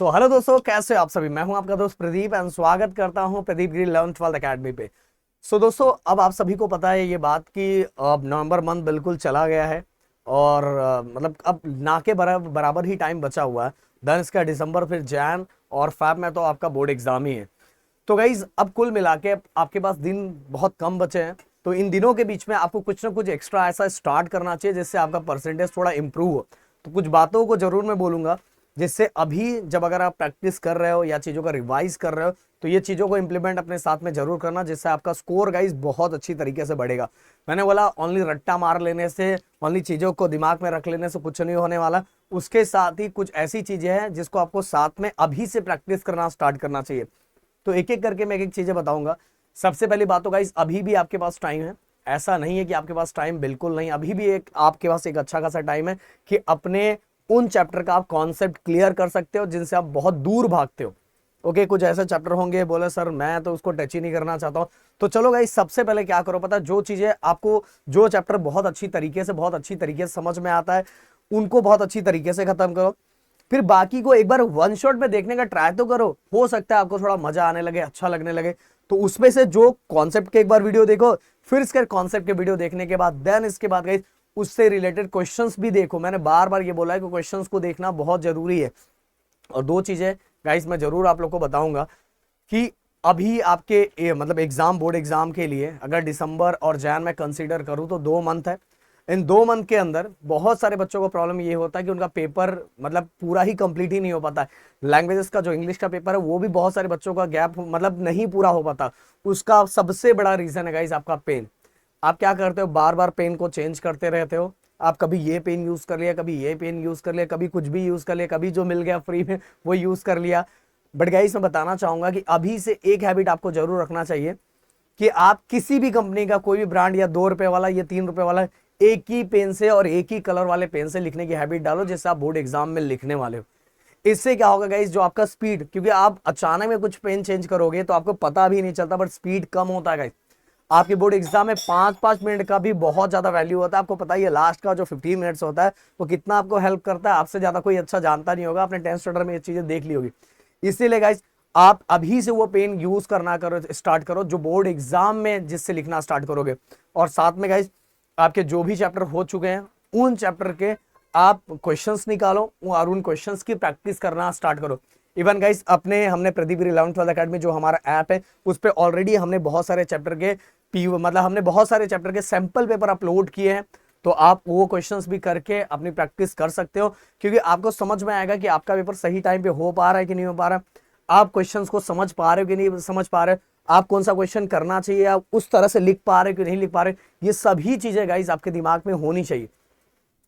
Hello दोस्तों, कैसे हो आप सभी। मैं हूं आपका दोस्त प्रदीप एंड स्वागत करता हूं प्रदीप गिरी 11th 12th अकेडमी पे। दोस्तों, अब आप सभी को पता है ये बात कि अब नवंबर मंथ बिल्कुल चला गया है और मतलब अब ना के बराबर ही टाइम बचा हुआ है। देन इसका दिसंबर, फिर जैन और फैब में तो आपका बोर्ड एग्जाम ही है। तो गाइज अब कुल मिला के आपके पास दिन बहुत कम बचे हैं। तो इन दिनों के बीच में आपको कुछ ना कुछ एक्स्ट्रा ऐसा स्टार्ट करना चाहिए जिससे आपका परसेंटेज थोड़ा इंप्रूव हो। तो कुछ बातों को जरूर मैं बोलूंगा जिससे अभी जब अगर आप प्रैक्टिस कर रहे हो या चीज़ों का रिवाइज कर रहे हो तो ये चीज़ों को इंप्लीमेंट अपने साथ में जरूर करना, जिससे आपका स्कोर गाइज बहुत अच्छी तरीके से बढ़ेगा। मैंने बोला ओनली रट्टा मार लेने से, ओनली चीज़ों को दिमाग में रख लेने से कुछ नहीं होने वाला। उसके साथ ही कुछ ऐसी चीज़ें हैं जिसको आपको साथ में अभी से प्रैक्टिस करना स्टार्ट करना चाहिए। तो एक एक करके मैं एक एक चीज़ें बताऊंगा। सबसे पहली बात तो गाइज अभी भी आपके पास टाइम है। ऐसा नहीं है कि आपके पास टाइम बिल्कुल नहीं, अभी भी एक आपके पास एक अच्छा खासा टाइम है कि अपने उन चैप्टर का आप कॉन्सेप्ट क्लियर कर सकते हो जिनसे आप बहुत दूर भागते हो। ओके, कुछ ऐसे चैप्टर होंगे बोले सर मैं तो उसको टच ही नहीं करना चाहता हूँ। तो चलो गाइस, सबसे पहले क्या करो पता है, जो चीजें आपको, जो चैप्टर बहुत अच्छी तरीके से समझ में आता है उनको बहुत अच्छी तरीके से खत्म करो। फिर बाकी को एक बार वन शॉट में देखने का ट्राई तो करो, हो सकता है आपको थोड़ा मजा आने लगे, अच्छा लगने लगे। तो उसमें से जो कॉन्सेप्ट के एक बार वीडियो देखो, फिर इसके कॉन्सेप्ट के वीडियो देखने के बाद देन इसके बाद गाइस उससे रिलेटेड क्वेश्चंस भी देखो। मैंने बार बार ये बोला है कि क्वेश्चंस को देखना बहुत जरूरी है। और दो चीजें गाइस मैं जरूर आप लोग को बताऊंगा कि अभी आपके मतलब एग्जाम, बोर्ड एग्जाम के लिए अगर दिसंबर और जैन में कंसीडर करूं तो 2 मंथ है। इन 2 मंथ के अंदर बहुत सारे बच्चों को प्रॉब्लम ये होता है कि उनका पेपर मतलब पूरा ही कंप्लीट ही नहीं हो पाता है। लैंग्वेजेस का जो इंग्लिश का पेपर है वो भी बहुत सारे बच्चों का गैप मतलब नहीं पूरा हो पाता। उसका सबसे बड़ा रीजन है गाइस आपका पेन। आप क्या करते हो, बार बार पेन को चेंज करते रहते हो। आप कभी ये पेन यूज कर लिया, कभी ये पेन यूज कर लिया, कभी कुछ भी यूज कर लिया, कभी जो मिल गया फ्री में वो यूज कर लिया। बट गाइस मैं बताना चाहूंगा कि अभी से एक हैबिट आपको जरूर रखना चाहिए कि आप किसी भी कंपनी का कोई भी ब्रांड या 2 रुपए वाला या 3 रुपए वाला एक ही पेन से और एक ही कलर वाले पेन से लिखने की हैबिट डालो जैसे आप बोर्ड एग्जाम में लिखने वाले हो। इससे क्या होगा गाइस, जो आपका स्पीड, क्योंकि आप अचानक में कुछ पेन चेंज करोगे तो आपको पता भी नहीं चलता, बट स्पीड कम होता है गाइस। आपके बोर्ड एग्जाम में 5-5 मिनट का भी बहुत ज्यादा वैल्यू होता है। आपको पता ही है लास्ट का जो 15 मिनट्स होता है वो कितना आपको हेल्प करता है। आपसे ज्यादा कोई अच्छा जानता नहीं होगा, आपने 10th स्टैंडर्ड में ये चीजें देख ली होगी। इसीलिए गाइस आप अभी से वो पेन यूज करना करो, स्टार्ट करो जो बोर्ड एग्जाम में जिससे लिखना स्टार्ट करोगे। और साथ में गाइस आपके जो भी चैप्टर हो चुके हैं उन चैप्टर के आप क्वेश्चंस निकालो और उन क्वेश्चंस की प्रैक्टिस करना स्टार्ट करो। इवन गाइस अपने हमने प्रदीप 11th 12th अकेडमी जो हमारा ऐप है उस पर ऑलरेडी हमने बहुत सारे चैप्टर के मतलब हमने बहुत सारे चैप्टर के सैंपल पेपर अपलोड किए हैं। तो आप वो क्वेश्चंस भी करके अपनी प्रैक्टिस कर सकते हो, क्योंकि आपको समझ में आएगा कि आपका पेपर सही टाइम पे हो पा रहा है कि नहीं हो पा रहा है, आप क्वेश्चंस को समझ पा रहे हो कि नहीं समझ पा रहे हो, आप कौन सा क्वेश्चन करना चाहिए, आप उस तरह से लिख पा रहे हो कि नहीं लिख पा रहे। ये सभी चीजें गाइस आपके दिमाग में होनी चाहिए।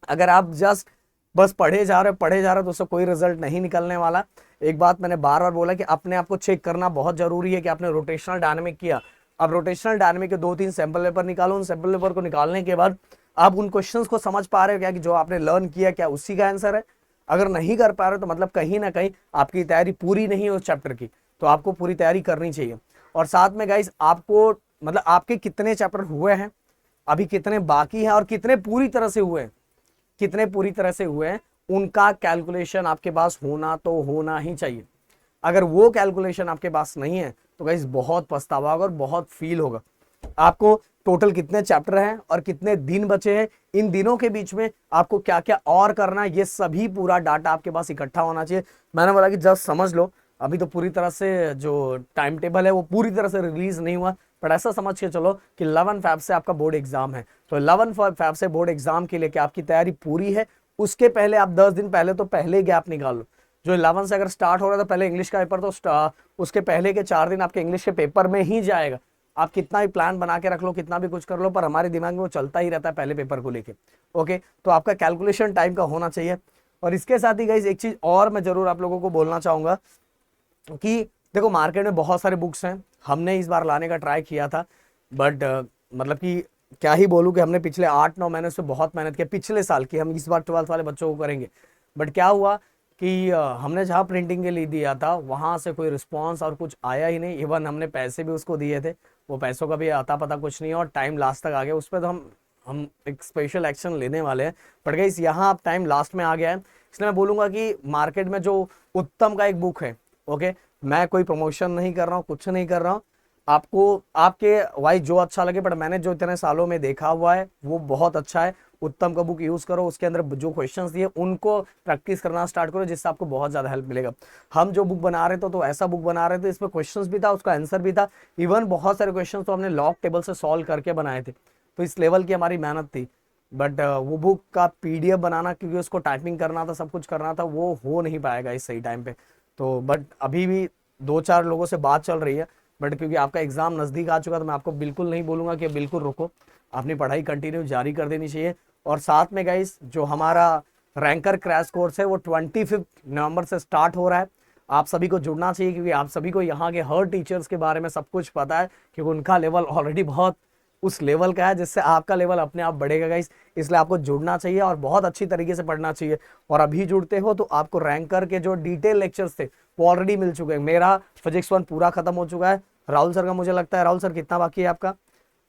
अगर आप जस्ट बस पढ़े जा रहे हो तो उससे कोई रिजल्ट नहीं निकलने वाला। एक बात मैंने बार बार बोला कि अपने आप को चेक करना बहुत जरूरी है कि आपने रोटेशनल डायनामिक किया। अब रोटेशनल डायनामिक के 2-3 सैंपल पेपर निकालो, उन सैंपल पेपर को निकालने के बाद आप उन क्वेश्चंस को समझ पा रहे हो क्या कि जो आपने लर्न किया क्या उसी का आंसर है। अगर नहीं कर पा रहे हो तो मतलब कहीं ना कहीं आपकी तैयारी पूरी नहीं है उस चैप्टर की। तो आपको पूरी तैयारी करनी चाहिए। और साथ में गाइस आपको मतलब आपके कितने चैप्टर हुए हैं, अभी कितने बाकी हैं और कितने पूरी तरह से हुए हैं, कितने पूरी तरह से हुए हैं उनका कैलकुलेशन आपके पास होना तो होना ही चाहिए। अगर वो कैलकुलेशन आपके पास नहीं है तो गाइस बहुत पछतावा होगा और बहुत फील होगा। आपको टोटल कितने चैप्टर हैं और कितने दिन बचे हैं, इन दिनों के बीच में आपको क्या क्या और करना है, ये सभी पूरा डाटा आपके पास इकट्ठा होना चाहिए। मैंने बोला कि जस्ट समझ लो, अभी तो पूरी तरह से जो टाइम टेबल है वो पूरी तरह से रिलीज नहीं हुआ, पर ऐसा समझ के चलो कि 11 फैब से आपका बोर्ड एग्जाम है। तो 11 फैब से बोर्ड एग्जाम के लिए क्या आपकी तैयारी पूरी है, उसके पहले आप 10 दिन पहले तो पहले गैप निकाल लो। जो 11 से अगर स्टार्ट हो रहा है तो पहले इंग्लिश का पेपर तो उसके पहले के 4 दिन आपके इंग्लिश के पेपर में ही जाएगा। आप कितना भी प्लान बना के रख लो, कितना भी कुछ कर लो, पर हमारे दिमाग में वो चलता ही रहता है पहले पेपर को लेके। ओके, तो आपका कैलकुलेशन टाइम का होना चाहिए। और इसके साथ ही गाइस एक चीज और मैं जरूर आप लोगों को बोलना चाहूंगा कि देखो मार्केट में बहुत सारे बुक्स हैं, हमने इस बार लाने का ट्राई किया था, बट मतलब कि क्या ही बोलूं कि हमने पिछले 8-9 महीने से बहुत मेहनत की पिछले साल की, हम इस बार 12th वाले बच्चों को करेंगे। बट क्या हुआ कि हमने जहाँ प्रिंटिंग के लिए दिया था वहां से कोई रिस्पॉन्स और कुछ आया ही नहीं। इवन हमने पैसे भी उसको दिए थे, वो पैसों का भी आता पता कुछ नहीं, और टाइम लास्ट तक आ गया। उस पर तो हम एक स्पेशल एक्शन लेने वाले हैं। बट गाइस यहाँ अब टाइम लास्ट में आ गया है, इसलिए मैं बोलूंगा कि मार्केट में जो उत्तम का एक बुक है, ओके, मैं कोई प्रमोशन नहीं कर रहा हूँ, कुछ नहीं कर रहा हूँ, आपको आपके वाइज जो अच्छा लगे, बट मैंने जो इतने सालों में देखा हुआ है वो बहुत अच्छा है। उत्तम का बुक यूज करो, उसके अंदर जो क्वेश्चंस दिए उनको प्रैक्टिस करना स्टार्ट करो, जिससे आपको बहुत ज्यादा हेल्प मिलेगा। हम जो बुक बना रहे थे तो ऐसा बुक बना रहे थे, इसमें क्वेश्चंस भी था, उसका आंसर भी था, इवन बहुत सारे क्वेश्चंस तो हमने लॉग टेबल से सॉल्व करके बनाए थे। तो इस लेवल की हमारी मेहनत थी। बट वो बुक का पीडीएफ बनाना, क्योंकि उसको टाइपिंग करना था, सब कुछ करना था, वो हो नहीं पाएगा इस सही टाइम पे। तो बट अभी भी 2-4 लोगों से बात चल रही है, बट क्योंकि आपका एग्जाम नजदीक आ चुका, तो मैं आपको बिल्कुल नहीं बोलूंगा कि बिल्कुल रुको, अपनी पढ़ाई कंटिन्यू जारी कर देनी चाहिए। और साथ में गाइस, जो हमारा रैंकर क्रैश कोर्स है वो 25 नवंबर से स्टार्ट हो रहा है। आप सभी को जुड़ना चाहिए, क्योंकि आप सभी को यहाँ के हर टीचर्स के बारे में सब कुछ पता है, क्योंकि उनका लेवल ऑलरेडी बहुत उस लेवल का है जिससे आपका लेवल अपने आप बढ़ेगा गाइस। इसलिए आपको जुड़ना चाहिए और बहुत अच्छी तरीके से पढ़ना चाहिए। और अभी जुड़ते हो तो आपको रैंकर के जो डिटेल लेक्चर्स थे वो ऑलरेडी मिल चुके हैं। मेरा फिजिक्स 1 पूरा खत्म हो चुका है। राहुल सर का मुझे लगता है, राहुल सर कितना बाकी है आपका?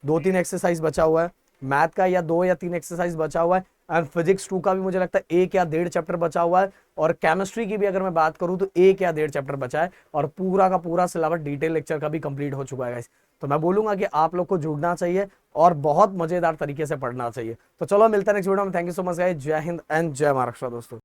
2-3 एक्सरसाइज बचा हुआ है। मैथ का या 2 या 3 एक्सरसाइज बचा हुआ है। एंड फिजिक्स 2 का भी मुझे लगता है 1 या 1.5 चैप्टर बचा हुआ है। और केमिस्ट्री की भी अगर मैं बात करूं तो 1 या 1.5 चैप्टर बचा है, और पूरा का पूरा सिलेबस डिटेल लेक्चर का भी कंप्लीट हो चुका है गाइस। तो मैं बोलूंगा कि आप लोग को जुड़ना चाहिए और बहुत मजेदार तरीके से पढ़ना चाहिए। तो चलो मिलते हैं नेक्स्ट वीडियो में। Thank you so much guys. जय हिंद एंड जय महाराष्ट्र दोस्तों।